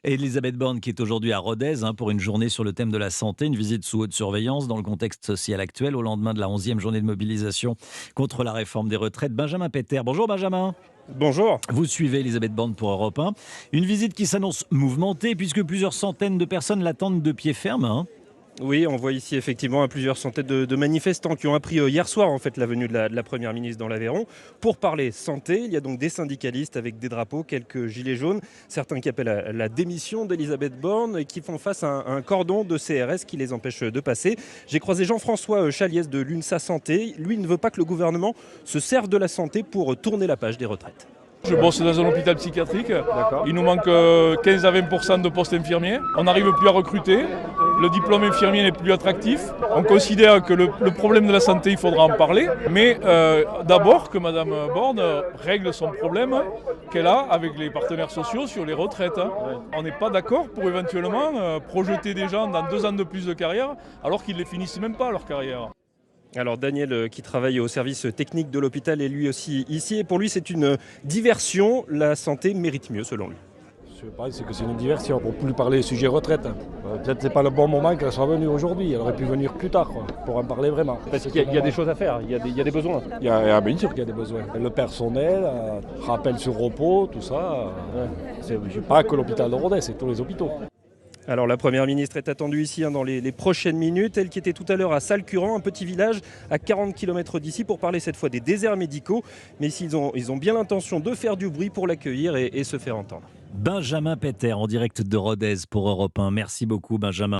Elisabeth Borne qui est aujourd'hui à Rodez pour une journée sur le thème de la santé, une visite sous haute surveillance dans le contexte social actuel au lendemain de la 11e journée de mobilisation contre la réforme des retraites. Benjamin Péter. Bonjour Benjamin. Bonjour. Vous suivez Elisabeth Borne pour Europe 1. Une visite qui s'annonce mouvementée puisque plusieurs centaines de personnes l'attendent de pied ferme. Oui, on voit ici effectivement plusieurs centaines de manifestants qui ont appris hier soir la venue de la Première ministre dans l'Aveyron pour parler santé. Il y a donc des syndicalistes avec des drapeaux, quelques gilets jaunes, certains qui appellent à la démission d'Elisabeth Borne et qui font face à un cordon de CRS qui les empêche de passer. J'ai croisé Jean-François Chaliès de l'UNSA Santé. Lui ne veut pas que le gouvernement se serve de la santé pour tourner la page des retraites. Je bosse dans un hôpital psychiatrique. Il nous manque 15 à 20% de postes infirmiers. On n'arrive plus à recruter. Le diplôme infirmier n'est plus attractif. On considère que le problème de la santé, il faudra en parler. Mais d'abord que Mme Borne règle son problème qu'elle a avec les partenaires sociaux sur les retraites. On n'est pas d'accord pour éventuellement projeter des gens dans 2 ans de plus de carrière alors qu'ils ne les finissent même pas leur carrière. Alors Daniel, qui travaille au service technique de l'hôpital, est lui aussi ici. Et pour lui, c'est une diversion. La santé mérite mieux, selon lui. Je pense que c'est une diversion pour plus parler sujet retraite. Peut-être que ce n'est pas le bon moment qu'elle soit venue aujourd'hui. Elle aurait pu venir plus tard pour en parler vraiment. Parce qu'il y a des choses à faire, il y a des besoins. Bien sûr qu'il y a des besoins. Le personnel, rappel sur repos, tout ça. C'est pas que l'hôpital de Rodez, c'est tous les hôpitaux. Alors la Première ministre est attendue ici dans les prochaines minutes. Elle qui était tout à l'heure à Salcurant, un petit village à 40 km d'ici, pour parler cette fois des déserts médicaux. Mais ici, ils ont bien l'intention de faire du bruit pour l'accueillir et se faire entendre. Benjamin Péter en direct de Rodez pour Europe 1. Merci beaucoup Benjamin.